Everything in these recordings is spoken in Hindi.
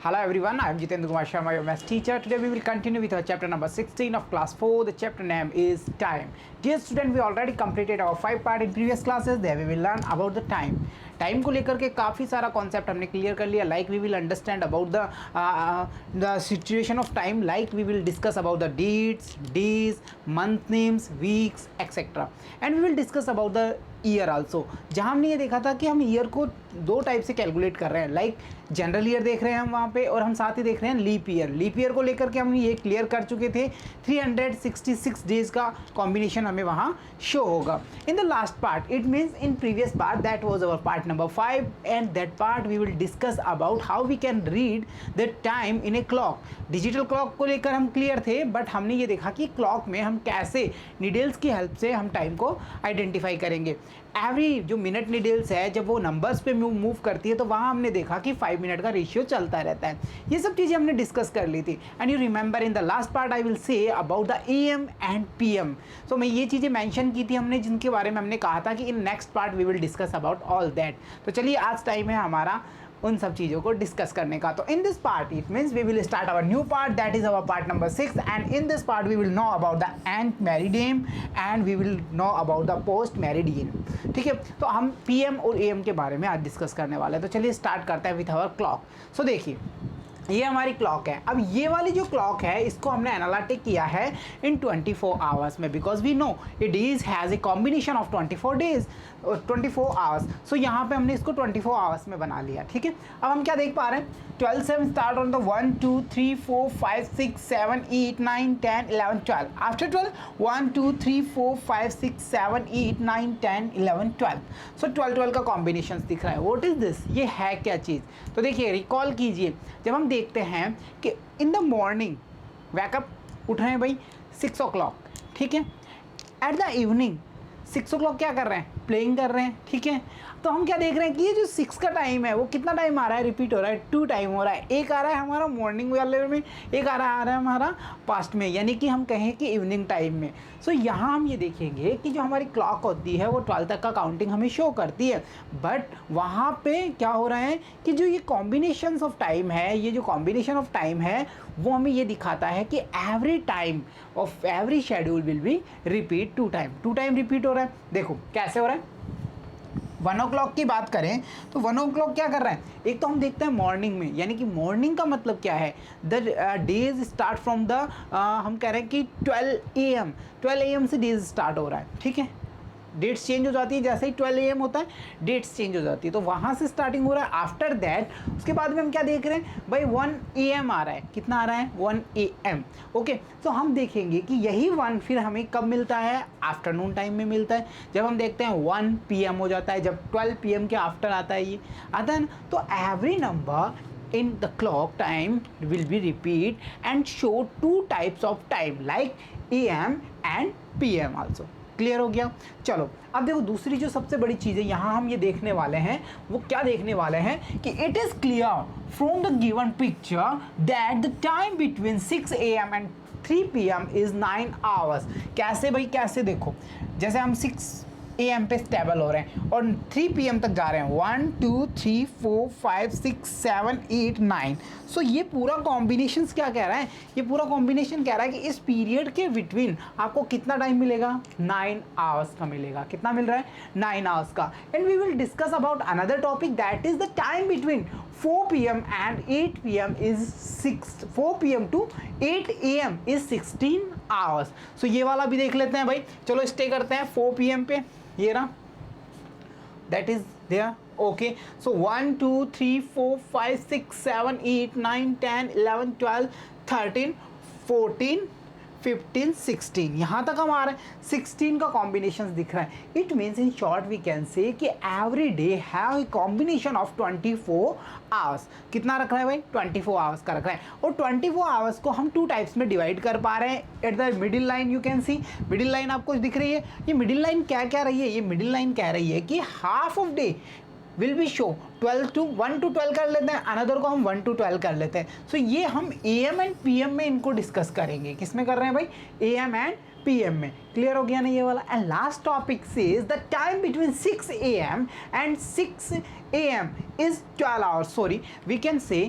Hello everyone, I am Jitendra Kumar Sharma, your maths teacher. Today we will continue with our chapter number 16 of class 4. The chapter name is time. Dear student, we already completed our 5 part in previous classes. There we will learn about the time. Time को लेकर के काफ़ी सारा कॉन्सेप्ट हमने क्लियर कर लिया. Like we will understand about the situation of time. Like we will discuss about the dates, days, month names, weeks etcetera. And we will discuss about the year also, जहाँ हमने ये देखा था कि हम ईयर को दो टाइप से कैलकुलेट कर रहे हैं. लाइक जनरल ईयर देख रहे हैं हम वहाँ पे, और हम साथ ही देख रहे हैं लीप ईयर. लीप ईयर को लेकर के हम ये क्लियर कर चुके थे. 366 डेज का कॉम्बिनेशन हमें वहाँ शो होगा. In the last part, it means in previous part, that was our part number 5, and that part we will discuss about how we can read the time in a clock. Digital clock को लेकर हम क्लियर थे, बट हमने ये देखा कि क्लॉक में हम कैसे नीडल्स की हेल्प से हम टाइम को आइडेंटिफाई करेंगे. एवरी जो मिनट नीडल्स है, जब वो नंबर्स पे मूव करती है, तो वहाँ हमने देखा कि 5 मिनट का रेशियो चलता रहता है. ये सब चीज़ें हमने डिस्कस कर ली थी. And you remember in the last part I will say about the AM and PM. सो मैं ये चीज़ें मेंशन की थी हमने, जिनके बारे में हमने कहा था कि in next part we will discuss about all that. तो चलिए आज टाइम है हमारा उन सब चीज़ों को डिस्कस करने का. तो in this part it means we will start our new part, that is our part number 6. And in this part we will know about the ante meridiem and we will know about the post meridian. ठीक है, तो हम PM और AM के बारे में आज डिस्कस करने वाले हैं. तो चलिए स्टार्ट करते हैं विथ अवर क्लॉक. सो देखिए, ये हमारी क्लॉक है. अब ये वाली जो क्लॉक है, इसको हमने एनालिटिक किया है इन 24 आवर्स में, because we know a days has a combination of 24 days, 24 hours. So यहाँ पे हमने इसको 24 आवर्स में बना लिया. ठीक है, अब हम क्या देख पा रहे हैं, 12 से हम स्टार्ट ऑन द 1 2 3 4 5 6 7 8 9 10 11 12. आफ्टर 12 1 2 3 4 5 6 7 8 9 10 11 12. सो 12 का कॉम्बिनेशन दिख रहा है. व्हाट इज दिस, ये है क्या चीज़? तो देखिए, रिकॉल कीजिए, जब हम देखते हैं कि इन द मॉर्निंग वैकअप उठ रहे हैं भाई 6 o'clock. ठीक है, एट द इवनिंग 6 o'clock क्या कर रहे हैं, प्लेइंग कर रहे हैं. ठीक है, तो हम क्या देख रहे हैं कि ये जो 6 का टाइम है, वो कितना टाइम आ रहा है, रिपीट हो रहा है, 2 टाइम हो रहा है. एक आ रहा है हमारा मॉर्निंग वाले में, एक आ रहा है हमारा पास्ट में, यानी कि हम कहें कि इवनिंग टाइम में. सो यहाँ हम ये देखेंगे कि जो हमारी क्लॉक होती है वो 12 तक का काउंटिंग हमें शो करती है. बट वहाँ पे क्या हो रहा है कि जो ये कॉम्बिनेशंस ऑफ टाइम है, ये जो कॉम्बिनेशन ऑफ टाइम है, वो हमें ये दिखाता है कि every time of every schedule will be repeat 2 time repeat हो रहा है. देखो कैसे हो रहा है. 1 o'clock की बात करें तो 1 o'clock क्या कर रहा है, एक तो हम देखते हैं मॉर्निंग में, यानी कि मॉर्निंग का मतलब क्या है, the days start from the हम कह रहे हैं कि 12 AM. 12 AM से डेज स्टार्ट हो रहा है. ठीक है, डेट्स चेंज हो जाती है, जैसे ही 12 AM होता है डेट्स चेंज हो जाती है, तो वहाँ से स्टार्टिंग हो रहा है. आफ्टर दैट उसके बाद में हम क्या देख रहे हैं भाई, 1 AM आ रहा है. कितना आ रहा है, 1 AM. ओके, तो हम देखेंगे कि यही 1 फिर हमें कब मिलता है, आफ्टरनून टाइम में मिलता है. जब हम देखते हैं 1 PM हो जाता है, जब 12 PM के आफ्टर आता है, ये आता है ना. तो every number in the clock time will be repeat and show 2 types of time like AM and PM also. Clear हो गया. चलो अब देखो, दूसरी जो सबसे बड़ी चीज़ है यहाँ हम ये देखने वाले हैं, वो क्या देखने वाले हैं कि it is clear from the given picture that the time between 6 AM and 3 PM is 9 hours. कैसे भाई, कैसे देखो, जैसे हम 6 AM पे स्टेबल हो रहे हैं और 3 PM तक जा रहे हैं, 1 2 3 4 5 6 7 8 9. सो ये पूरा कॉम्बिनेशन क्या कह रहा है, ये पूरा कॉम्बिनेशन कह रहा है कि इस पीरियड के बिटवीन आपको कितना टाइम मिलेगा, 9 hours का मिलेगा. कितना मिल रहा है, 9 hours का. And we will discuss about another topic, that is the time between 4 PM and 8 PM is 4 PM to 8 AM is 16 hours. So ये वाला भी देख लेते हैं भाई. चलो स्टे करते हैं 4 PM पे. ये रहा, that is there. Okay, so 1 2 3 4 5 6 7 8 9 10 11 12 13 14 15 16, यहाँ तक हम आ रहे हैं. 16 का कॉम्बिनेशन दिख रहा है. It means in short we can say कि every day have a combination of 24 hours. कितना रख रहा है भाई, 24 आवर्स का रख रहा है. और 24 आवर्स को हम 2 टाइप्स में डिवाइड कर पा रहे हैं. At the middle line you can see, middle line आपको दिख रही है. ये मिडिल लाइन क्या कह रही है, ये मिडिल लाइन कह रही है कि half of day will be show 1 to 12 कर लेते हैं, अनदर को हम 1 to 12 कर लेते हैं. सो ये हम AM एंड PM में इनको डिस्कस करेंगे. किस में कर रहे हैं भाई, AM एंड PM में. क्लियर हो गया ना ये वाला. And last topic says the time between 6 AM and 6 AM is 12 hours. Sorry, we can say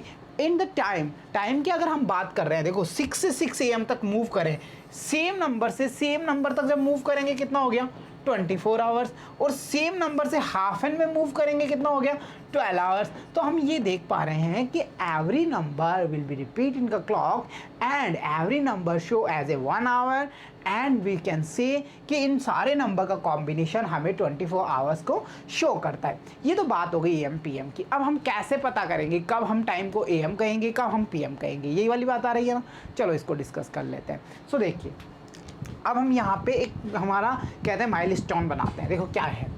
in the time, time की अगर हम बात कर रहे हैं, देखो 6 से 6 AM तक मूव करें, सेम नंबर से सेम नंबर तक जब मूव करेंगे कितना हो गया 24 आवर्स, और सेम नंबर से हाफ एन में मूव करेंगे कितना हो गया 12 आवर्स। तो हम ये देख पा रहे हैं कि every number will be repeat in the clock and every number show as a 1 hour, and we can say कि इन सारे नंबर का कॉम्बिनेशन हमें 24 आवर्स को शो करता है। ये तो बात हो गई AM PM की। अब हम कैसे पता करेंगे कब हम टाइम को AM कहेंगे, कब हम PM कहेंगे, यही वाली बात आ रही है ना। चलो इसको डिस्कस कर लेते हैं। सो देखिए, अब हम यहाँ पे एक हमारा कहते हैं माइलस्टोन बनाते हैं। देखो क्या है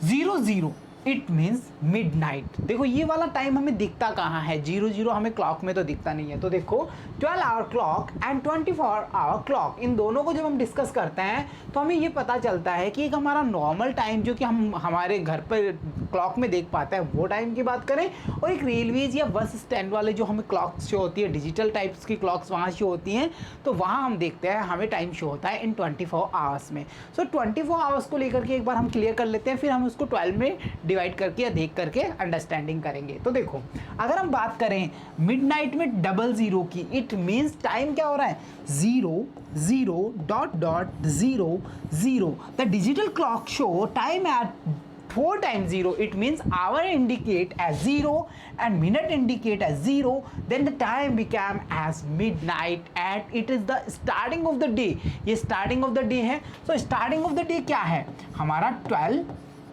00, इट मीन्स मिडनाइट। देखो ये वाला टाइम हमें दिखता कहाँ है, 00 हमें क्लॉक में तो दिखता नहीं है। तो देखो 12 hour clock and 24 hour clock, इन दोनों को जब हम डिस्कस करते हैं तो हमें ये पता चलता है कि एक हमारा नॉर्मल टाइम जो कि हम हमारे घर पर क्लॉक में देख पाते हैं वो टाइम की बात करें, और एक रेलवेज या बस स्टैंड वाले जो हमें क्लॉक्स शो होती है, डिजिटल टाइप्स की क्लॉक्स वहाँ शो होती हैं, तो वहाँ हम देखते हैं हमें टाइम शो होता है इन 24 आवर्स में। सो 24 आवर्स को लेकर के एक बार हम क्लियर कर लेते हैं, फिर हम उसको 12 में डिवाइड करके या देख करके अंडरस्टैंडिंग करेंगे। तो देखो अगर हम बात करें मिडनाइट में 00 की, इट मीन्स टाइम क्या हो रहा है 0 0 dot dot 0 0। The digital clock show time at 4 times 0, it means hour indicate as 0 and minute indicate as 0, then the time became as midnight and it is the starting of the day। ये starting of the day है। so starting of the day क्या है हमारा 12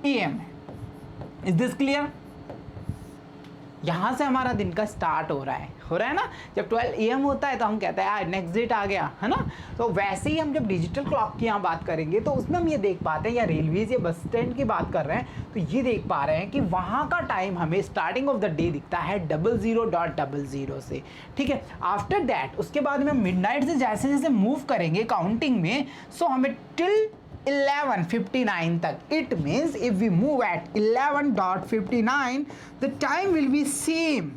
AM है। is this clear? यहाँ से हमारा दिन का स्टार्ट हो रहा है ना। जब 12 AM होता है तो हम कहते हैं यार नेक्स्ट डेट आ गया है ना। तो वैसे ही हम जब डिजिटल क्लॉक की यहाँ बात करेंगे तो उसमें हम ये देख पाते हैं, या रेलवेज या बस स्टैंड की बात कर रहे हैं तो ये देख पा रहे हैं कि वहाँ का टाइम हमें स्टार्टिंग ऑफ द डे दिखता है 00.00 से। ठीक है, आफ्टर दैट उसके बाद में मिडनाइट से जैसे जैसे मूव करेंगे काउंटिंग में, सो हमें टिल 11:59 तक, it means if we move at 11.59 the time will be same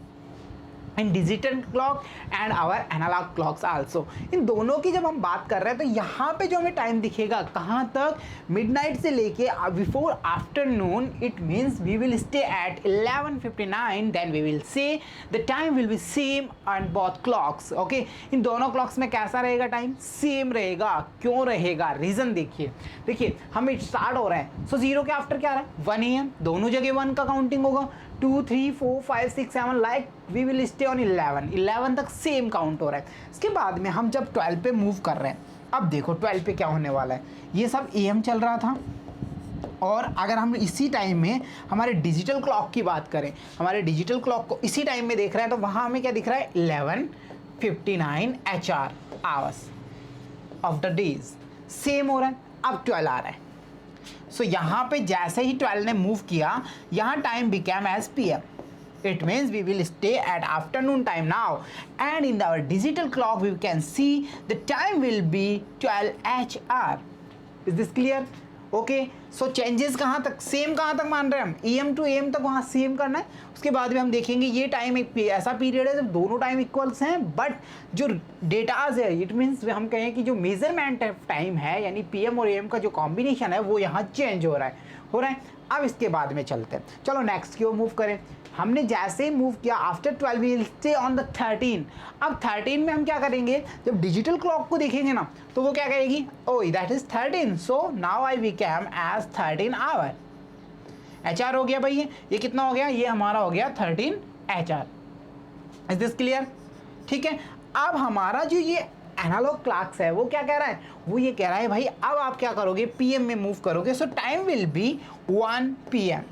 in digital clock and hour analog clocks also. इन दोनों की जब हम बात कर रहे हैं तो यहाँ पे जो हमें टाइम दिखेगा कहाँ तक, मिडनाइट से लेके before afternoon, it means we will stay at 11:59, then we will say the time will be same on both clocks. Okay, इन दोनों क्लॉक्स में कैसा रहेगा टाइम, सेम रहेगा। क्यों रहेगा, रीज़न देखिए हमें स्टार्ट हो रहा है, सो 0 के आफ्टर क्या आ रहा है 1 AM, दोनों जगह 1 का काउंटिंग होगा, 2 3 4 5 6 7 like we will stay on 11 तक सेम काउंट हो रहा है। इसके बाद में हम जब 12 पे मूव कर रहे हैं, अब देखो 12 पे क्या होने वाला है, ये सब AM चल रहा था, और अगर हम इसी टाइम में हमारे डिजिटल क्लॉक की बात करें, हमारे डिजिटल क्लॉक को इसी टाइम में देख रहे हैं तो वहाँ हमें क्या दिख रहा है 11:59 HR hours of the days, same हो रहा है। अब 12 आ रहा है, सो यहाँ पे जैसे ही 12 ने मूव किया, यहाँ time became as PM। It means we will stay at afternoon time now, and in our digital clock we can see the time will be 12 HR। Is this clear? Okay, so changes कहाँ तक, सेम कहाँ तक मान रहे हैं हम, AM to AM तक वहाँ सेम करना है। उसके बाद भी हम देखेंगे ये टाइम एक ऐसा पीरियड है जब दोनों टाइम इक्वल्स हैं, बट जो डेटाज है, इट मीन्स हम कहें कि जो मेजरमेंट टाइम है यानी PM और AM का जो कॉम्बिनेशन है वो यहाँ चेंज हो रहा है। अब इसके बाद में चलते हैं, चलो नेक्स्ट की ओर मूव करें। हमने जैसे ही मूव किया after 12 we will stay on the 13। अब 13 में हम क्या करेंगे, जब डिजिटल क्लॉक को देखेंगे ना तो वो क्या कहेगी, oh that is 13, so now I became as 13 hour. HR हो गया भाई, ये कितना हो गया, ये हमारा हो गया 13 HR। Is this clear? ठीक है, अब हमारा जो ये एनालॉग क्लॉक्स है वो क्या कह रहा है, वो ये कह रहा है भाई अब आप क्या करोगे, PM में मूव करोगे, so time will be 1 PM।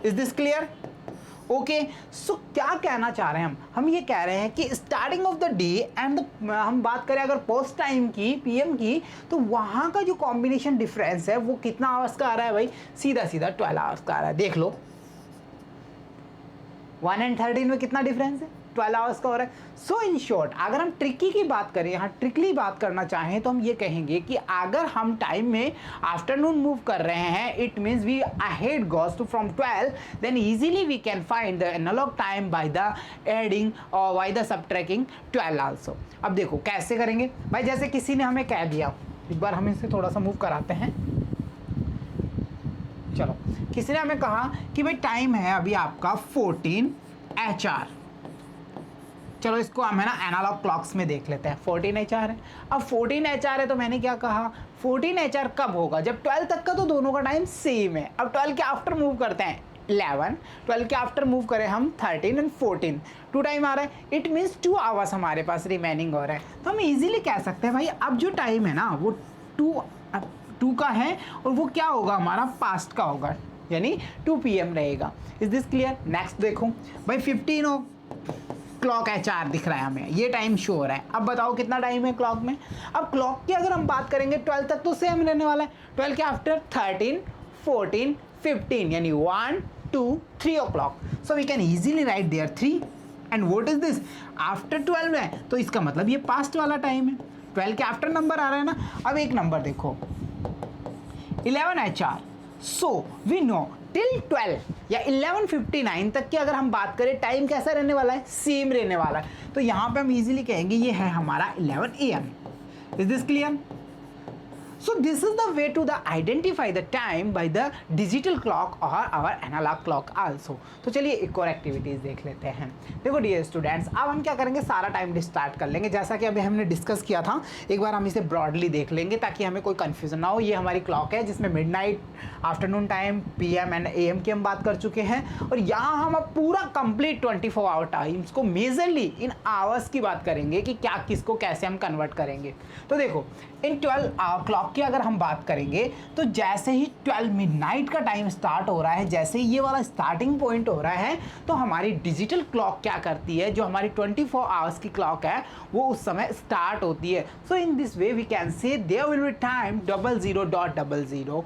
Is this clear? Okay, so क्या कहना चाह रहे हैं हम ये कह रहे हैं कि starting of the day and हम बात करें अगर पोस्ट टाइम की PM की, तो वहाँ का जो कॉम्बिनेशन डिफरेंस है वो कितना आवर्स का आ रहा है भाई, सीधा 12 आवर्स का आ रहा है। देख लो 1 and 13 में कितना डिफरेंस है, 12 आवर्स का हो रहा है। सो इन शॉर्ट अगर हम ट्रिकी की बात करें, यहाँ ट्रिकली बात करना चाहें तो हम ये कहेंगे कि अगर हम टाइम में आफ्टरनून मूव कर रहे हैं, it means we ahead goes to from 12, then easily we can find the analog time by the adding और बाय द सबट्रैक्टिंग 12 आल्सो। अब देखो कैसे करेंगे भाई, जैसे किसी ने हमें कह दिया, एक बार हम इसे थोड़ा सा मूव कराते हैं, चलो किसी ने हमें कहा कि भाई टाइम है अभी आपका 14 HR, चलो इसको हम है ना एनालॉग क्लॉक्स में देख लेते हैं। 14 HR है। अब 14 HR है तो मैंने क्या कहा, 14 HR कब होगा, जब 12 तक का तो दोनों का टाइम सेम है। अब 12 के आफ्टर मूव करते हैं 11, 12 के आफ्टर मूव करें हम 13 एंड 14, 2 टाइम आ रहा है, इट मीन्स 2 आवर्स हमारे पास रिमेनिंग हो रहा है। तो हम इजीली कह सकते हैं भाई अब जो टाइम है ना वो 2 का है और वो क्या होगा हमारा पास्ट का होगा, यानी 2 PM रहेगा। Is this clear? नेक्स्ट देखो भाई 15 क्लॉक HR दिख रहा है हमें, ये टाइम शो हो रहा है। अब बताओ कितना टाइम है क्लॉक में। अब क्लॉक की अगर हम बात करेंगे 12 तक तो सेम रहने वाला है, 12 के आफ्टर 13, 14, 15 यानी 1, 2, 3 o'clock। So we can easily write there 3 and what is this after 12 है तो इसका मतलब ये पास्ट वाला टाइम है। 12 के आफ्टर नंबर आ रहा है ना। अब एक नंबर देखो 11 HR। So we know till 12 या 11:59 तक की अगर हम बात करें टाइम कैसा रहने वाला है, सेम रहने वाला है। तो यहाँ पे हम इजीली कहेंगे ये है हमारा 11 AM। Is this clear? So this is the way to the identify the time by the digital clock or our analog clock also। तो चलिए एक और एक्टिविटीज देख लेते हैं। देखो डियर स्टूडेंट्स, अब हम क्या करेंगे, सारा टाइम स्टार्ट कर लेंगे जैसा कि अभी हमने डिस्कस किया था। एक बार हम इसे ब्रॉडली देख लेंगे ताकि हमें कोई कंफ्यूजन ना हो। ये हमारी क्लॉक है जिसमें midnight, afternoon time, PM and AM की हम बात कर चुके हैं और यहाँ हम अब पूरा कंप्लीट 24 आवर टाइम्स को मेजरली इन आवर्स की बात करेंगे कि क्या किसको कैसे हम कन्वर्ट करेंगे। तो देखो इन 12 क्लॉक की अगर हम बात करेंगे तो जैसे ही 12 मिडनाइट का टाइम स्टार्ट हो रहा है, जैसे ही ये वाला स्टार्टिंग पॉइंट हो रहा है तो हमारी डिजिटल क्लॉक क्या करती है, जो हमारी 24 आवर्स की क्लॉक है वो उस समय स्टार्ट होती है। So in this way we can say there will be time 00.00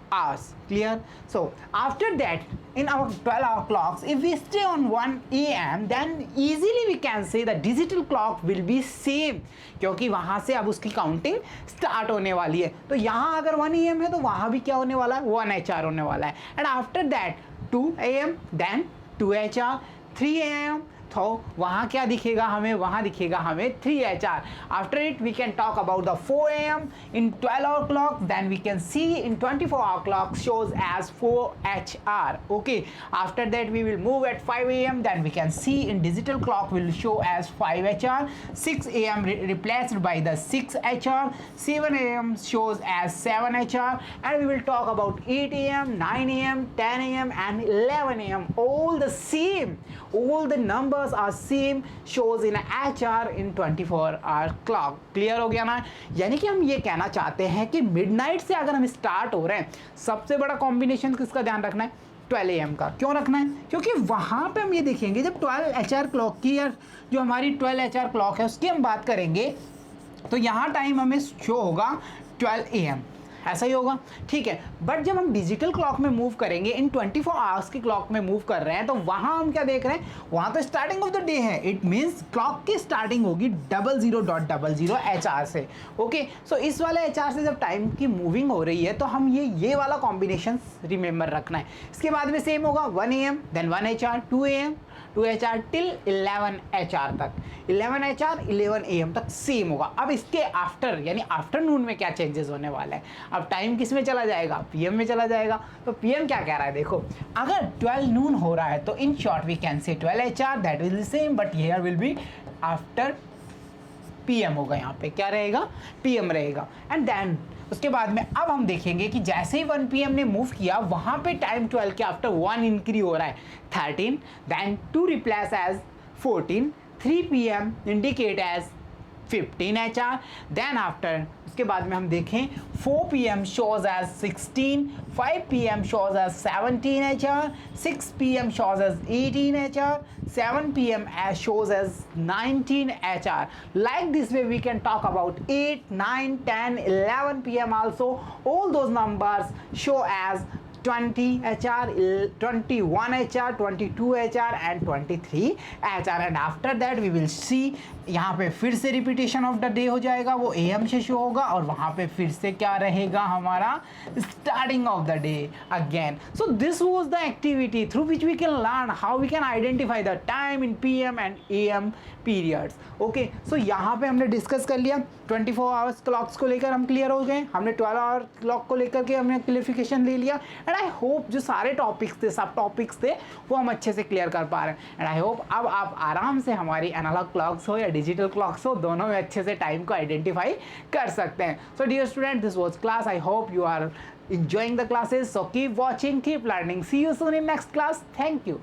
hours। Clear? So after that in our 12-hour clocks if we stay on 1 AM then easily we can say the digital clock will be same, क्योंकि वहां से अब उसकी काउंटिंग स्टार्ट होने वाली है। तो यहाँ अगर 1 AM है तो वहां भी क्या होने वाला है, 1 HR होने वाला है। And after that 2 AM then 2 HR, 3 AM तो वहाँ क्या दिखेगा हमें, वहाँ दिखेगा हमें 3 HR। After it we can talk about the 4 AM in 12-hour clock, then we can see in 24-hour clock shows as 4 HR। okay, after that we will move at 5 AM, then we can see in digital clock will show as 5 HR, 6 AM replaced by the 6 HR, 7 AM shows as 7 HR, and we will talk about 8 AM, 9 AM, 10 AM and 11 AM, all the same, all the numbers are same shows in HR in 24-hour clock। Clear हो गया ना? यानी कि हम ये कहना चाहते हैं कि मिडनाइट से अगर हम स्टार्ट हो रहे हैं, सबसे बड़ा कॉम्बिनेशन किसका ध्यान रखना है, 12 AM का। क्यों रखना है? क्योंकि वहां पे हम ये देखेंगे जब 12 HR क्लॉक की या जो हमारी 12 HR क्लॉक है उसकी हम बात करेंगे तो यहाँ टाइम हमें शो होगा 12 AM, ऐसा ही होगा, ठीक है। बट जब हम डिजिटल क्लॉक में मूव करेंगे, इन 24 आवर्स की क्लॉक में मूव कर रहे हैं तो वहां हम क्या देख रहे हैं, वहां तो स्टार्टिंग ऑफ द डे है, इट मींस क्लॉक की स्टार्टिंग होगी 00.00 HR से। ओके, सो इस वाले HR से जब टाइम की मूविंग हो रही है तो हम ये वाला कॉम्बिनेशन रिमेंबर रखना है। इसके बाद में सेम होगा 1 AM then 1 HR, 2 AM, 2 HR till 11 HR तक, 11 HR 11 AM तक सेम होगा। अब इसके आफ्टर यानी आफ्टरनून में क्या चेंजेस होने वाला है, अब टाइम किस में चला जाएगा, PM में चला जाएगा। तो PM क्या कह रहा है, देखो अगर 12 नून हो रहा है तो इन शॉर्ट वी कैन से 12 HR that will be same but here will be after PM होगा, यहाँ पे क्या रहेगा, PM रहेगा। एंड देन उसके बाद में अब हम देखेंगे कि जैसे ही 1 PM ने मूव किया वहाँ पे टाइम 12 के आफ्टर 1 इंक्री हो रहा है 13, then 2 replace as 14, 3 PM indicate as 15 HR, then after उसके बाद में हम देखें 4 PM shows as 16, 5 PM shows as 17 HR, 6 PM shows as 18 HR, 7 PM shows as 19 HR। Like this way we can talk about 8, 9, 10, 11 PM also, all those numbers show as 20 HR, 21 HR, 22 HR and 23 HR। and after that we will see यहाँ पे फिर से रिपीटेशन ऑफ द डे हो जाएगा, वो AM से शो होगा और वहाँ पे फिर से क्या रहेगा हमारा starting of the day again. So this was the activity through which we can learn how we can identify the time in PM and AM periods. Okay, so यहाँ पे हमने डिस्कस कर लिया 24 आवर्स क्लॉक्स को लेकर हम क्लियर हो गए, हमने 12 आवर क्लॉक को लेकर के हमने क्लियरिफिकेशन ले लिया। एंड आई होप जो सारे टॉपिक्स थे, सब टॉपिक्स थे, वो हम अच्छे से क्लियर कर पा रहे हैं। एंड आई होप अब आप आराम से हमारी एनालॉग क्लॉक्स हो या डिजिटल क्लॉक्स हो, दोनों में अच्छे से टाइम को आइडेंटिफाई कर सकते हैं। So dear student, this was class. I hope you are enjoying the classes, so keep watching, keep learning. See you soon in next class. Thank you.